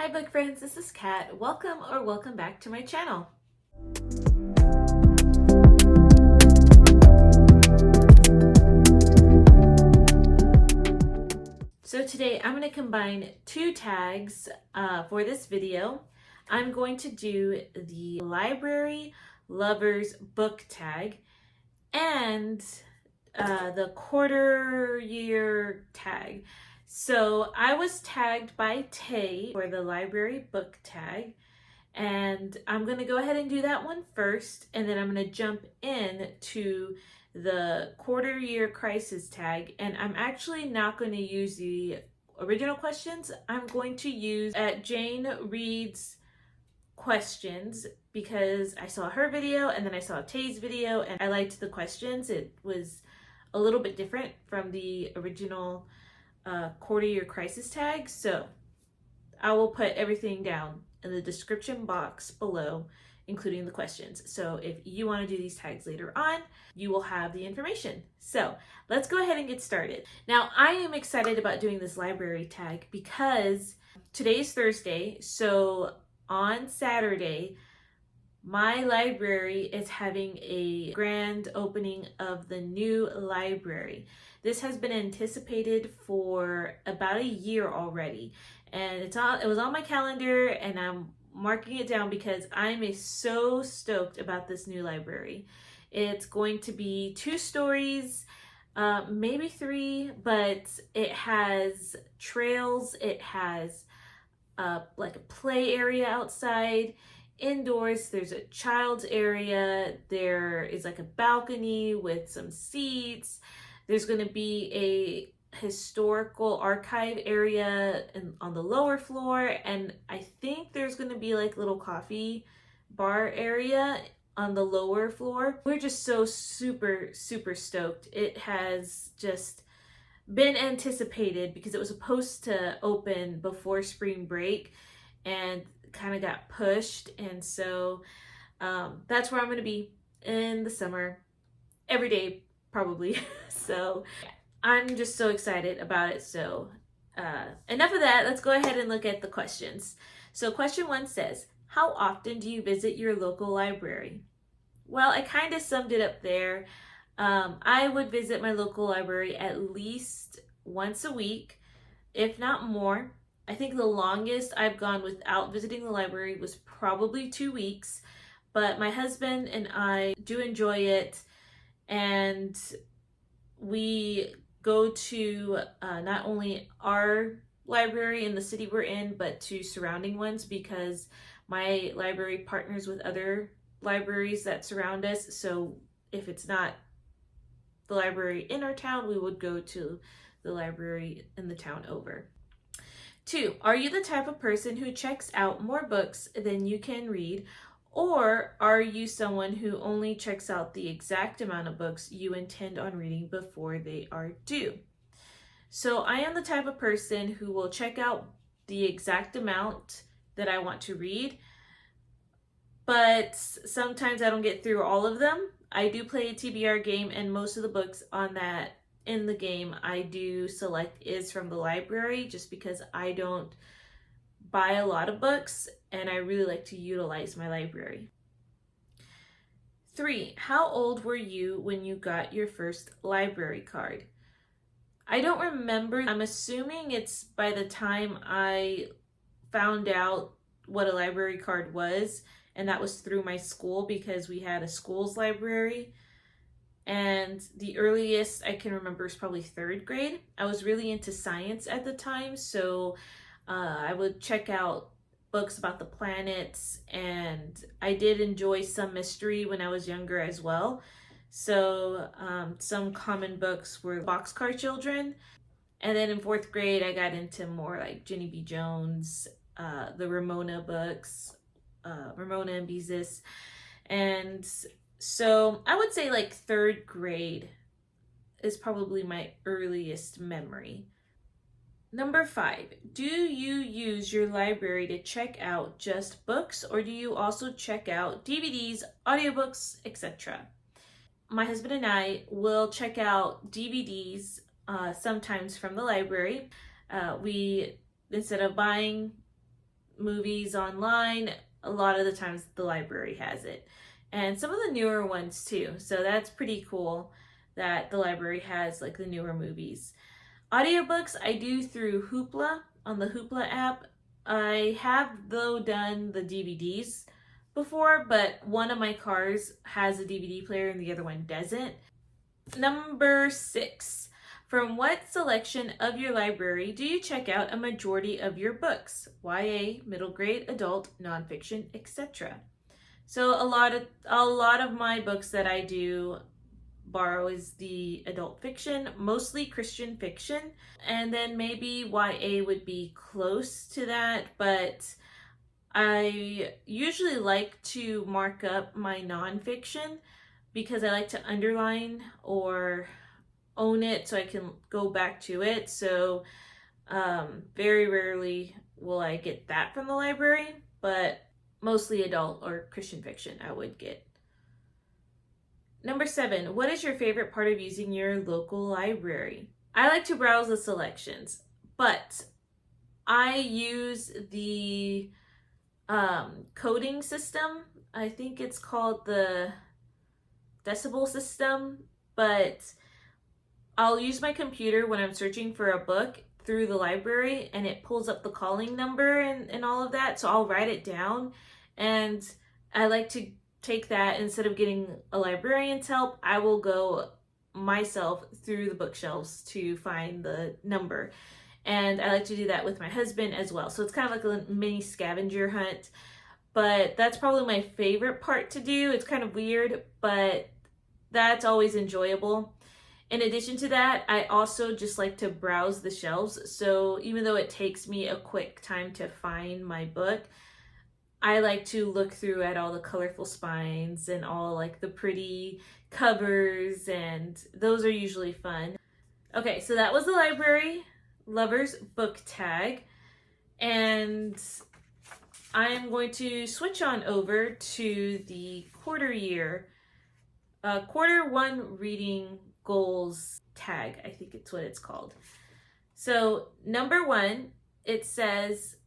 book friends, this is Kat. Welcome back to my channel. So today I'm going to combine two tags for this video. I'm going to do the library lovers book tag and the quarter year tag. So I was tagged by Tay for the library book tag, and I'm going to go ahead and do that one first, and then I'm going to jump in to the quarter year crisis tag. And I'm actually not going to use the original questions. I'm going to use Jane Reed's questions because I saw her video and then I saw Tay's video and I liked the questions. It was a little bit different from the original quarter year crisis tag. So I will put everything down in the description box below, including the questions. So if you want to do these tags later on, you will have the information. So let's go ahead and get started. Now, I am excited about doing this library tag because today's Thursday. So on Saturday, my library is having a grand opening of the new library. This has been anticipated for about a year already, and it was on my calendar, and I'm marking it down because I'm so stoked about this new library. It's going to be 2 stories, maybe 3, but it has trails, it has like a play area outside. Indoors, there's a child's area, there is like a balcony with some seats, there's going to be a historical archive area on the lower floor, and I think there's going to be like little coffee bar area on the lower floor. We're just so super stoked. It has just been anticipated because it was supposed to open before spring break and kind of got pushed, and so that's where I'm going to be in the summer every day probably. So I'm just so excited about it. So enough of that, let's go ahead and look at the questions. So question 1 says, how often do you visit your local library? Well, I kind of summed it up there. I would visit my local library at least once a week, if not more. I think the longest I've gone without visiting the library was probably 2 weeks, but my husband and I do enjoy it, and we go to not only our library in the city we're in, but to surrounding ones because my library partners with other libraries that surround us. So if it's not the library in our town, we would go to the library in the town over. 2, are you the type of person who checks out more books than you can read, or are you someone who only checks out the exact amount of books you intend on reading before they are due? So I am the type of person who will check out the exact amount that I want to read, but sometimes I don't get through all of them. I do play a TBR game, and most of the books in the game I do select is from the library, just because I don't buy a lot of books and I really like to utilize my library. 3, how old were you when you got your first library card? I don't remember. I'm assuming it's by the time I found out what a library card was, and that was through my school because we had a school's library. And the earliest I can remember is probably 3rd grade. I was really into science at the time, so I would check out books about the planets, and I did enjoy some mystery when I was younger as well. So some common books were Boxcar Children, and then in 4th grade I got into more like Jenny B. Jones, the Ramona books, Ramona and Beezus, and so I would say like 3rd grade is probably my earliest memory. Number 5, do you use your library to check out just books, or do you also check out DVDs, audiobooks, etc.? My husband and I will check out DVDs sometimes from the library. We, instead of buying movies online, a lot of the times the library has it. And some of the newer ones too. So that's pretty cool that the library has like the newer movies. Audiobooks I do through Hoopla on the Hoopla app. I have though done the DVDs before, but one of my cars has a DVD player and the other one doesn't. Number 6. From what selection of your library do you check out a majority of your books? YA, middle grade, adult, nonfiction, etc. So a lot of my books that I do borrow is the adult fiction, mostly Christian fiction, and then maybe YA would be close to that, but I usually like to mark up my nonfiction because I like to underline or own it so I can go back to it. So very rarely will I get that from the library, but mostly adult or Christian fiction I would get. Number 7, what is your favorite part of using your local library? I like to browse the selections, but I use the coding system. I think it's called the decibel system, but I'll use my computer when I'm searching for a book through the library and it pulls up the calling number and all of that. So I'll write it down, and I like to take that instead of getting a librarian's help. I will go myself through the bookshelves to find the number. And I like to do that with my husband as well. So it's kind of like a mini scavenger hunt. But that's probably my favorite part to do. It's kind of weird, but that's always enjoyable. In addition to that, I also just like to browse the shelves. So even though it takes me a quick time to find my book, I like to look through at all the colorful spines and all like the pretty covers, and those are usually fun. Okay, so that was the library lovers book tag, and I am going to switch on over to the quarter 1 reading goals tag. I think it's what it's called. So number 1, it says,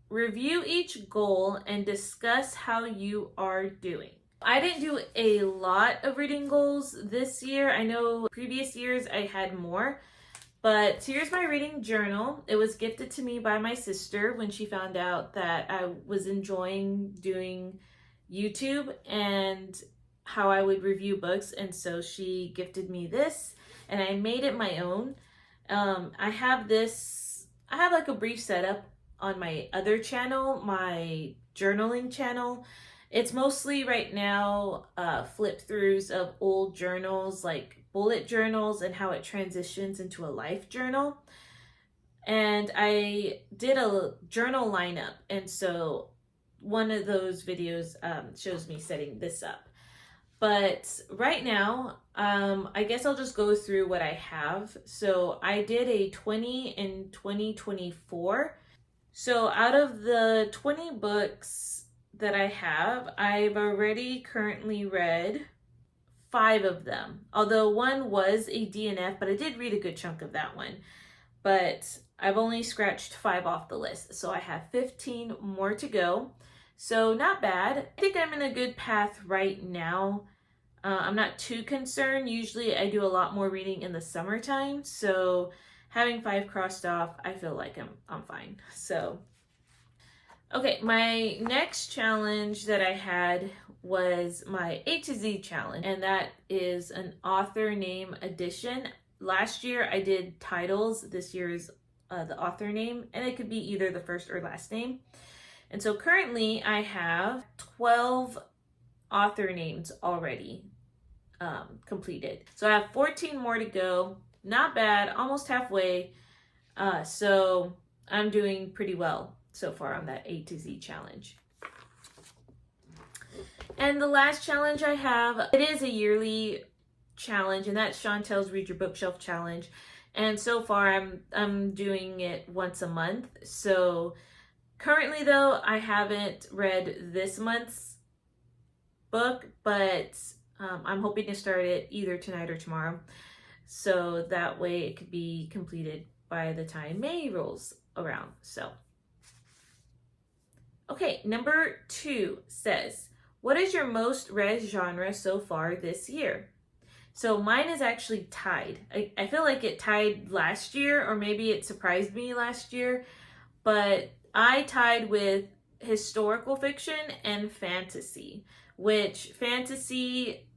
review each goal and discuss how you are doing. I didn't do a lot of reading goals this year. I know previous years I had more, but here's my reading journal. It was gifted to me by my sister when she found out that I was enjoying doing YouTube and how I would review books, and so she gifted me this and I made it my own. I have like a brief setup on my other channel, my journaling channel. It's mostly right now flip throughs of old journals, like bullet journals, and how it transitions into a life journal. And I did a journal lineup, and so one of those videos shows me setting this up. But right now, I guess I'll just go through what I have. So I did a 20 in 2024. So out of the 20 books that I have, I've already currently read 5 of them. Although one was a DNF, but I did read a good chunk of that one. But I've only scratched 5 off the list. So I have 15 more to go. So not bad. I think I'm in a good path right now. I'm not too concerned. Usually I do a lot more reading in the summertime. So having 5 crossed off, I feel like I'm fine. So, okay, my next challenge that I had was my A to Z challenge, and that is an author name addition. Last year I did titles. This year is the author name, and it could be either the first or last name. And so currently I have 12 author names already completed. So I have 14 more to go. Not bad, almost halfway. So I'm doing pretty well so far on that A to Z challenge. And the last challenge I have, it is a yearly challenge, and that's Chantel's Read Your Bookshelf challenge. And so far I'm doing it once a month. So currently though, I haven't read this month's book, but I'm hoping to start it either tonight or tomorrow. So that way it could be completed by the time May rolls around. So Okay, number 2 says, what is your most read genre so far this year? So mine is actually tied. I feel like it tied last year, or maybe it surprised me last year, but I tied with historical fiction and fantasy, which fantasy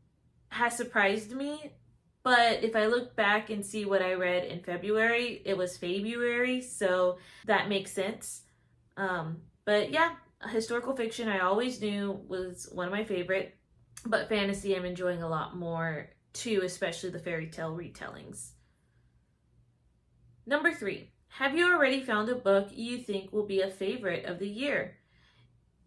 has surprised me. But if I look back and see what I read in February, it was February, so that makes sense. But yeah, historical fiction I always knew was one of my favorite, but fantasy I'm enjoying a lot more too, especially the fairy tale retellings. Number 3, have you already found a book you think will be a favorite of the year?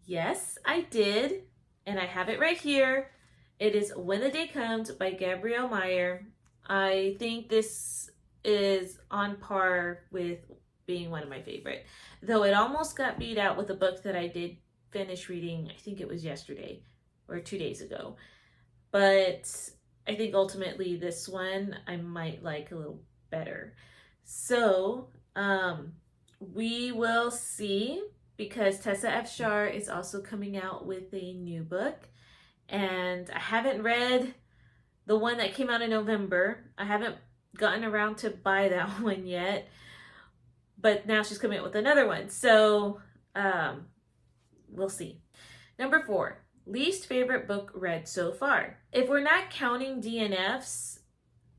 Yes, I did, and I have it right here. It is When the Day Comes by Gabrielle Meyer. I think this is on par with being one of my favorite, though it almost got beat out with a book that I did finish reading, I think it was yesterday or 2 days ago. But I think ultimately this one I might like a little better. So we will see, because Tessa Afshar is also coming out with a new book. And I haven't read the one that came out in November. I haven't gotten around to buy that one yet. But now she's coming out with another one. So we'll see. Number 4, least favorite book read so far. If we're not counting DNFs,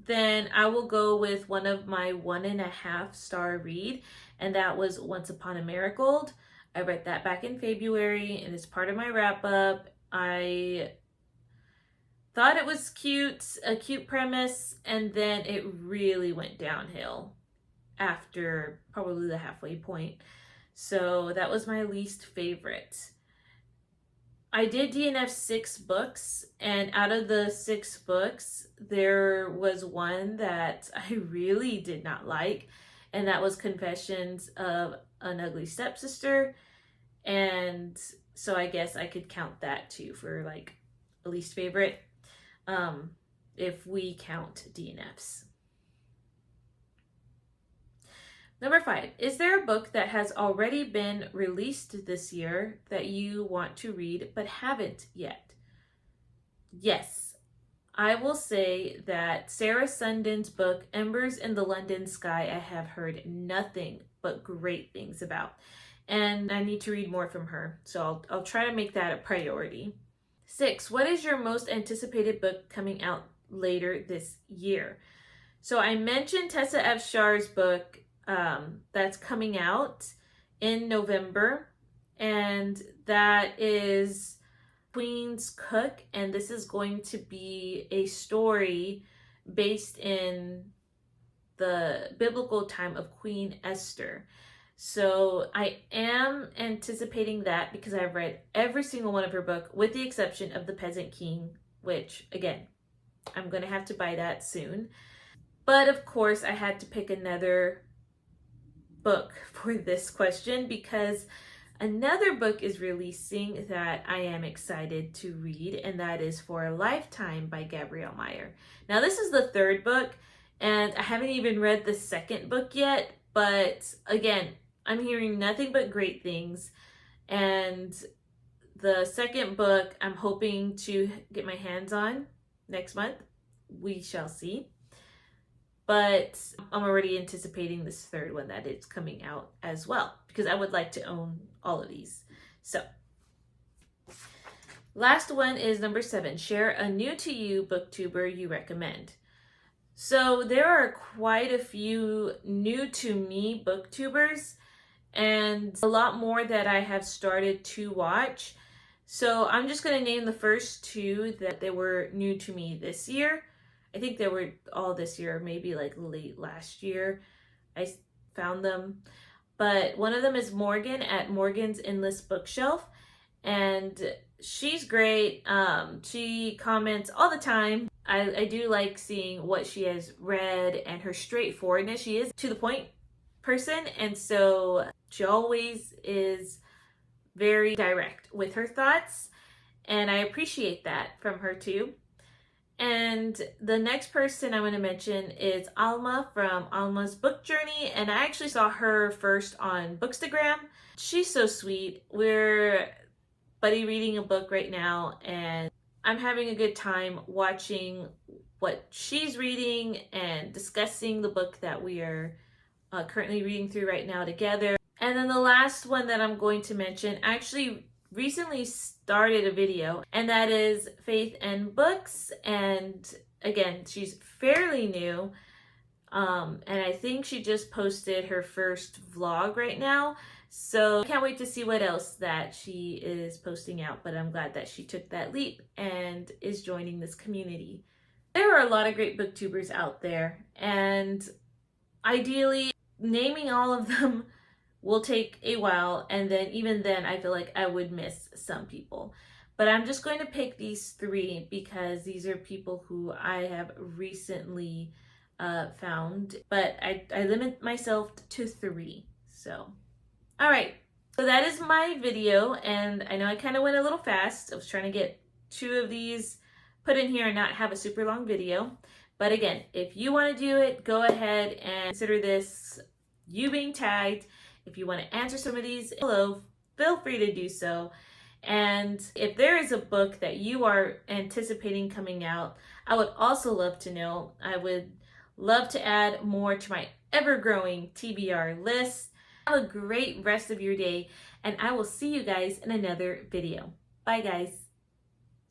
then I will go with one of my 1.5 star read, and that was Once Upon a Marigold. I read that back in February, and it's part of my wrap up. I thought it was cute, a cute premise, and then it really went downhill after probably the halfway point. So that was my least favorite. I did DNF 6 books, and out of the 6 books, there was one that I really did not like, and that was Confessions of an Ugly Stepsister. And so I guess I could count that too for like a least favorite, if we count DNFs. Number 5, is there a book that has already been released this year that you want to read but haven't yet? Yes, I will say that Sarah Sundin's book, Embers in the London Sky, I have heard nothing but great things about. And I need to read more from her, so I'll try to make that a priority. 6, what is your most anticipated book coming out later this year? So I mentioned Tessa Afshar's book that's coming out in November, and that is Queen's Cook, and this is going to be a story based in the biblical time of Queen Esther. So I am anticipating that because I've read every single one of her book with the exception of The Peasant King, which again, I'm going to have to buy that soon. But of course, I had to pick another book for this question because another book is releasing that I am excited to read, and that is For a Lifetime by Gabrielle Meyer. Now, this is the 3rd book, and I haven't even read the 2nd book yet, but again, I'm hearing nothing but great things. And the 2nd book, I'm hoping to get my hands on next month. We shall see. But I'm already anticipating this 3rd one that it's coming out as well, because I would like to own all of these. So, last one is number 7. Share a new to you booktuber you recommend. So there are quite a few new to me booktubers, and a lot more that I have started to watch. So I'm just going to name the first 2 that they were new to me this year. I think they were all this year, maybe like late last year I found them. But one of them is Morgan at Morgan's Endless Bookshelf, and she's great. She comments all the time. I do like seeing what she has read and her straightforwardness. She is to the point person, and so she always is very direct with her thoughts, and I appreciate that from her too. And the next person I want to mention is Alma from Alma's Book Journey. And I actually saw her first on Bookstagram. She's so sweet. We're buddy reading a book right now, and I'm having a good time watching what she's reading and discussing the book that we are currently reading through right now together. And then the last one that I'm going to mention actually recently started a video, and that is Faith and Books. And again, she's fairly new, and I think she just posted her first vlog right now, so I can't wait to see what else that she is posting out. But I'm glad that she took that leap and is joining this community. There are a lot of great booktubers out there, and ideally naming all of them will take a while, and then even then I feel like I would miss some people. But I'm just going to pick these three because these are people who I have recently found, but I limit myself to three. So, all right. So that is my video, and I know I kind of went a little fast. I was trying to get 2 of these put in here and not have a super long video. But again, if you want to do it, go ahead and consider this you being tagged. If you want to answer some of these below, feel free to do so. And if there is a book that you are anticipating coming out, I would also love to know. I would love to add more to my ever-growing TBR list. Have a great rest of your day, and I will see you guys in another video. Bye, guys.